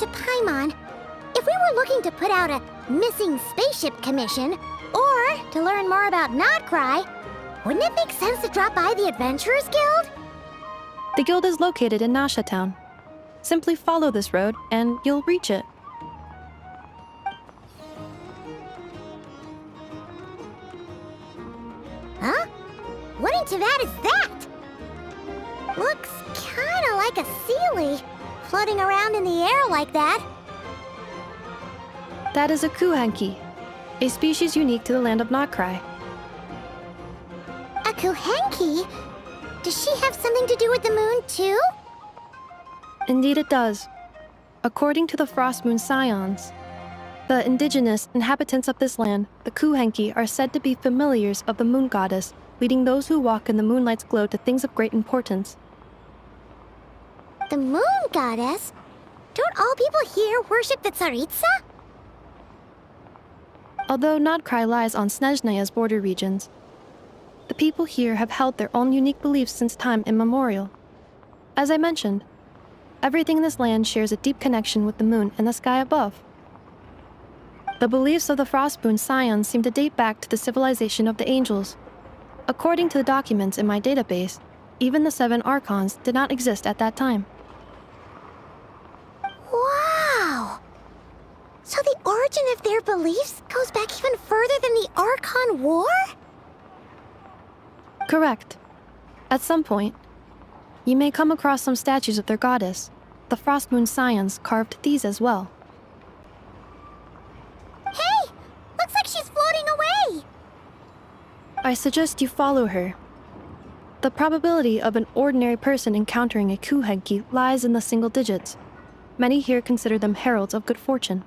to Paimon. If we were looking to put out a missing spaceship commission, or to learn more about Notcry, wouldn't it make sense to drop by the Adventurers Guild? The guild is located in Nasha Town. Simply follow this road and you'll reach it. Huh? What in Teyvat is that? Looks kinda like a Sealy, floating around in the air like that. That is a kuhenki, a species unique to the land of Notcry. A Kuhenki? Does she have something to do with the moon, too? Indeed it does. According to the Frost Moon Scions, the indigenous inhabitants of this land, the kuhenki, are said to be familiars of the moon goddess, leading those who walk in the moonlight's glow to things of great importance. The moon goddess? Don't all people here worship the Tsaritsa? Although Notcry lies on Snezhneya's border regions, the people here have held their own unique beliefs since time immemorial. As I mentioned, everything in this land shares a deep connection with the moon and the sky above. The beliefs of the Frostmoon Scions seem to date back to the civilization of the angels. According to the documents in my database, even the 7 Archons did not exist at that time. Wow! So the origin of their beliefs goes back even further than the Archon War? Correct. At some point, you may come across some statues of their goddess. The Frostmoon Scions carved these as well. Hey! Looks like she's floating away! I suggest you follow her. The probability of an ordinary person encountering a kuhenki lies in the single digits. Many here consider them heralds of good fortune.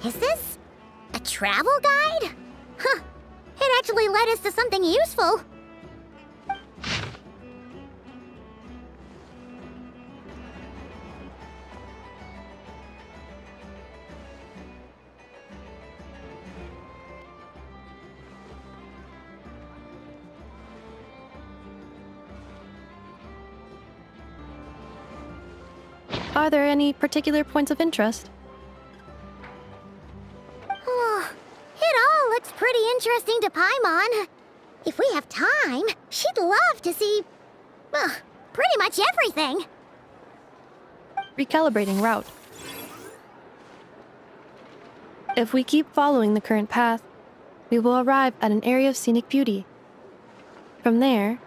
Is this a travel guide? Huh. It actually led us to something useful. Are there any particular points of interest? It all looks pretty interesting to Paimon. If we have time, she'd love to see, pretty much everything. Recalibrating route. If we keep following the current path, we will arrive at an area of scenic beauty. From there,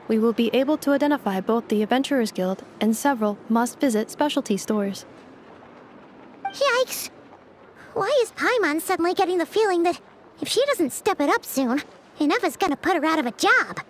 we will be able to identify both the Adventurers Guild and several must-visit specialty stores. Yikes! Why is Paimon suddenly getting the feeling that if she doesn't step it up soon, Ineffa's gonna put her out of a job?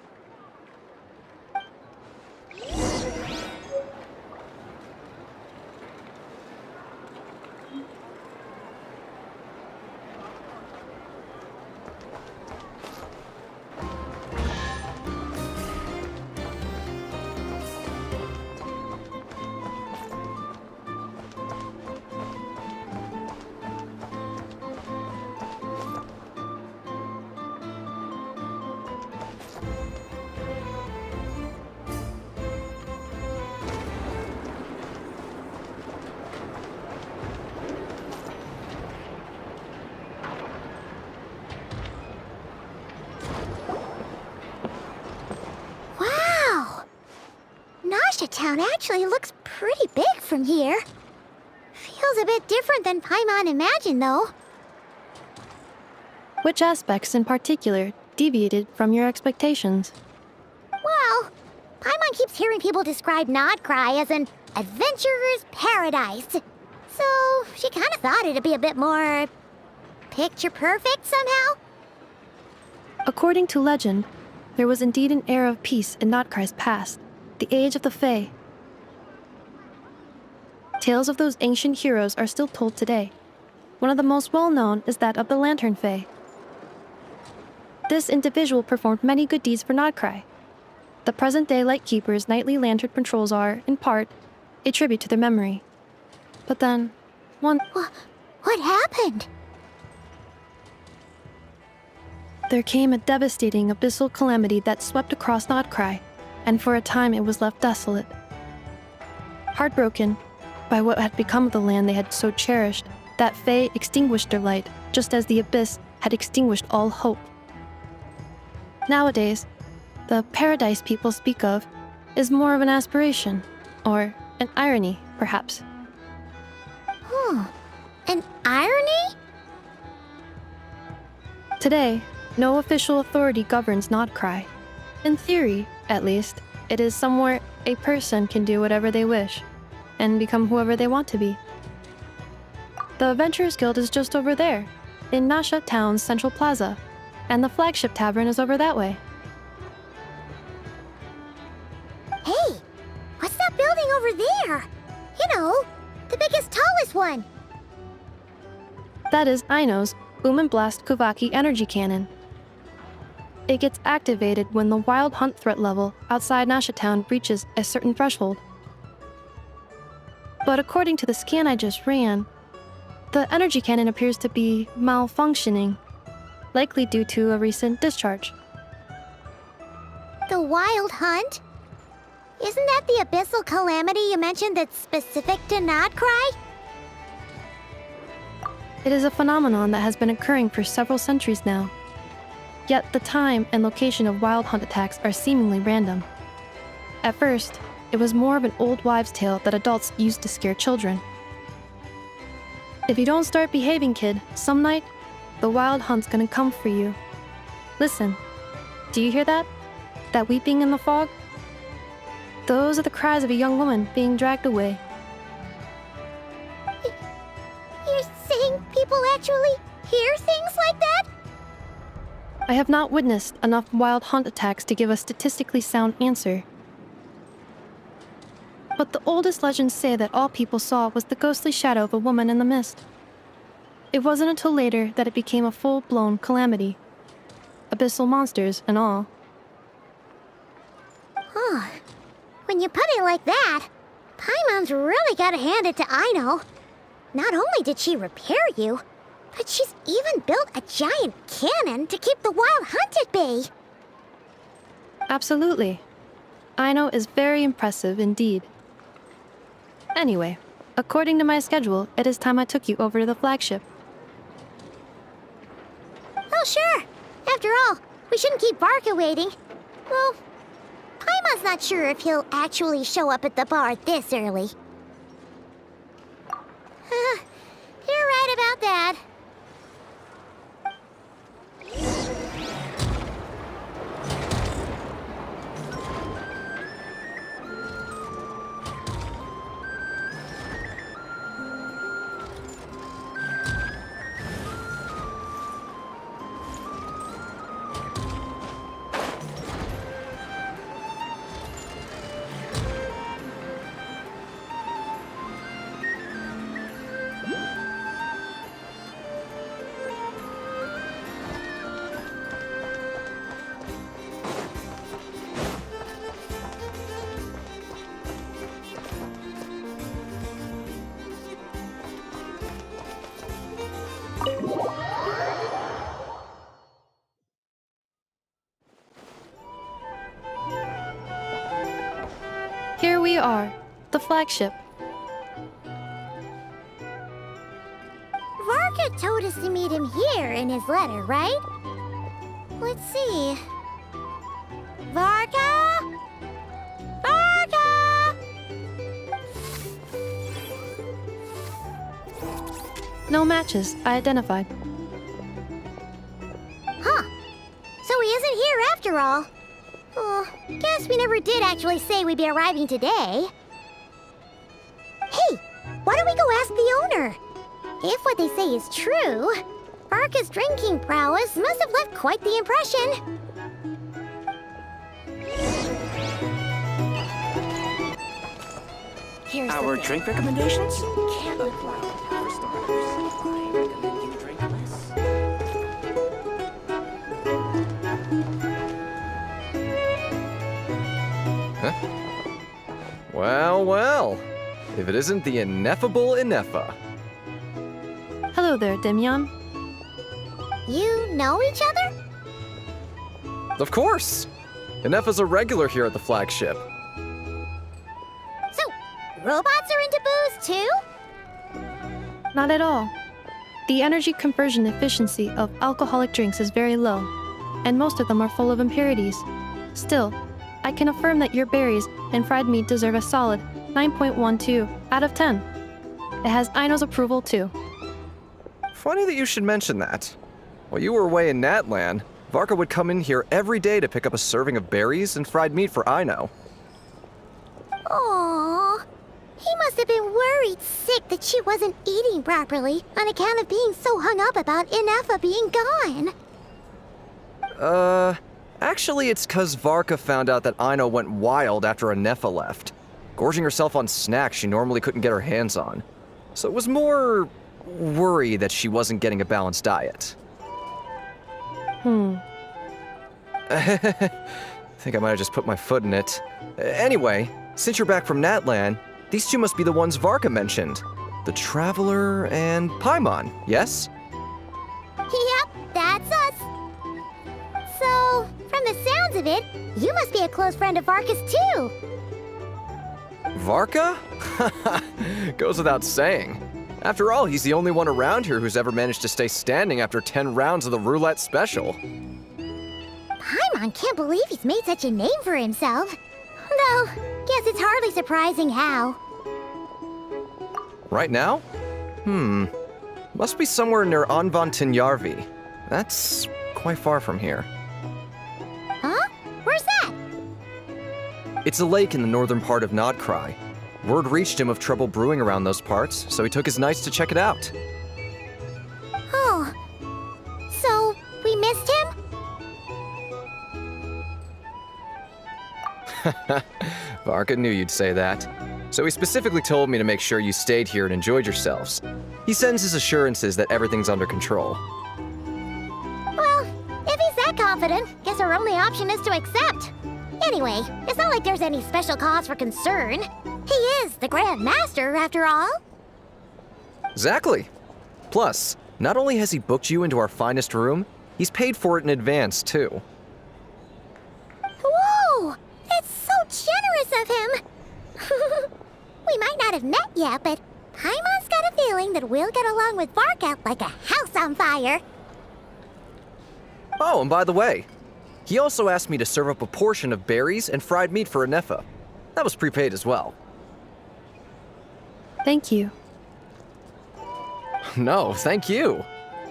Town actually looks pretty big from here. Feels a bit different than Paimon imagined, though. Which aspects in particular deviated from your expectations? Well, Paimon keeps hearing people describe Notcry as an adventurer's paradise. So she kind of thought it'd be a bit more picture perfect somehow. According to legend, there was indeed an era of peace in Notcry's past. The age of the Fae. Tales of those ancient heroes are still told today. One of the most well-known is that of the Lantern Fae. This individual performed many good deeds for Nodcry. The present-day Lightkeeper's nightly lantern patrols are, in part, a tribute to their memory. But then, What happened? there came a devastating abyssal calamity that swept across Nodcry, and for a time it was left desolate. Heartbroken by what had become of the land they had so cherished, that Fae extinguished their light, just as the abyss had extinguished all hope. Nowadays, the paradise people speak of is more of an aspiration, or an irony, perhaps. An irony? Today, no official authority governs Nodcry. In theory, at least, it is somewhere a person can do whatever they wish, and become whoever they want to be. The Adventurers Guild is just over there, in Nasha Town's central plaza, and the flagship tavern is over that way. Hey, what's that building over there? You know, the biggest, tallest one. That is Aino's Blast Kuvaki energy cannon. It gets activated when the wild hunt threat level outside Nasha Town reaches a certain threshold. But according to the scan I just ran, the energy cannon appears to be malfunctioning, likely due to a recent discharge. The wild hunt? Isn't that the abyssal calamity you mentioned that's specific to Nodcry? It is a phenomenon that has been occurring for several centuries now. Yet the time and location of wild hunt attacks are seemingly random. At first, it was more of an old wives' tale that adults used to scare children. If you don't start behaving, kid, some night, the wild hunt's gonna come for you. Listen, do you hear that? That weeping in the fog? Those are the cries of a young woman being dragged away. You're saying people actually hear things like that? I have not witnessed enough wild hunt attacks to give a statistically sound answer. But the oldest legends say that all people saw was the ghostly shadow of a woman in the mist. It wasn't until later that it became a full-blown calamity. Abyssal monsters and all. When you put it like that, Paimon's really gotta hand it to Aino. Not only did she repair you, but she's even built a giant cannon to keep the wild hunt at bay. Absolutely. Aino is very impressive indeed. Anyway, according to my schedule, it is time I took you over to the flagship. Oh, sure. After all, we shouldn't keep Varka waiting. Well, Paimon's not sure if he'll actually show up at the bar this early. You're right about that. Here we are, the flagship. Varka told us to meet him here in his letter, right? Let's see. Varka? Varka! No matches, I identified. Huh. So he isn't here after all. Oh, guess we never did actually say we'd be arriving today. Hey, why don't we go ask the owner? If what they say is true, Varka's drinking prowess must have left quite the impression. Here's our drink recommendations? Can't look loud. For starters, I recommend you drink less. Huh? Well, well. If it isn't the ineffable Ineffa. Hello there, Demyon. You know each other? Of course! Ineffa's a regular here at the flagship. So, robots are into booze too? Not at all. The energy conversion efficiency of alcoholic drinks is very low, and most of them are full of impurities. Still, I can affirm that your berries and fried meat deserve a solid 9.12 out of 10. It has Aino's approval too. Funny that you should mention that. While you were away in Natlan, Varka would come in here every day to pick up a serving of berries and fried meat for Aino. Aww. He must have been worried sick that she wasn't eating properly on account of being so hung up about Ineffa being gone. Actually it's 'cause Varka found out that Aino went wild after Ineffa left, gorging herself on snacks she normally couldn't get her hands on. So it was more worry that she wasn't getting a balanced diet. Think I might have just put my foot in it. Anyway, since you're back from Natlan, these two must be the ones Varka mentioned. The Traveler and Paimon, yes? Yep, that's us. So, from the sounds of it, you must be a close friend of Varka's too. Varka? Goes without saying. After all, he's the only one around here who's ever managed to stay standing after 10 rounds of the roulette special. Paimon can't believe he's made such a name for himself. Though, guess it's hardly surprising how. Right now? Must be somewhere near Anvantinjarvi. That's quite far from here. Huh? Where's that? It's a lake in the northern part of Nodcry. Word reached him of trouble brewing around those parts, so he took his knights to check it out. Oh. So, we missed him? Varka knew you'd say that. So he specifically told me to make sure you stayed here and enjoyed yourselves. He sends his assurances that everything's under control. Well, if he's that confident, guess our only option is to accept. Anyway, it's not like there's any special cause for concern. He is the Grand Master, after all. Exactly. Plus, not only has he booked you into our finest room, he's paid for it in advance, too. Whoa! It's so generous of him! We might not have met yet, but Paimon's got a feeling that we'll get along with Varka like a house on fire. Oh, and by the way, he also asked me to serve up a portion of berries and fried meat for Ineffa. That was prepaid as well. Thank you. No, thank you.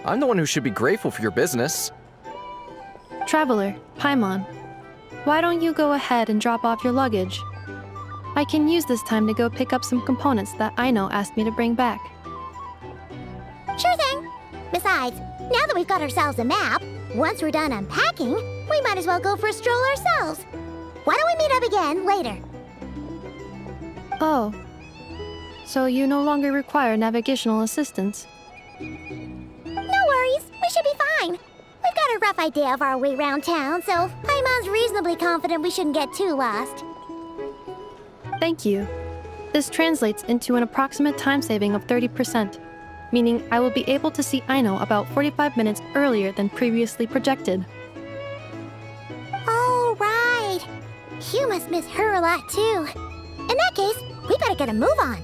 I'm the one who should be grateful for your business. Traveler, Paimon, why don't you go ahead and drop off your luggage? I can use this time to go pick up some components that Aino asked me to bring back. Sure thing. Besides, now that we've got ourselves a map, once we're done unpacking, we might as well go for a stroll ourselves. Why don't we meet up again later? Oh. So you no longer require navigational assistance? No worries, we should be fine. We've got a rough idea of our way around town, so Paimon's reasonably confident we shouldn't get too lost. Thank you. This translates into an approximate time saving of 30%, meaning I will be able to see Aino about 45 minutes earlier than previously projected. Oh, right. You must miss her a lot, too. In that case, we better get a move on.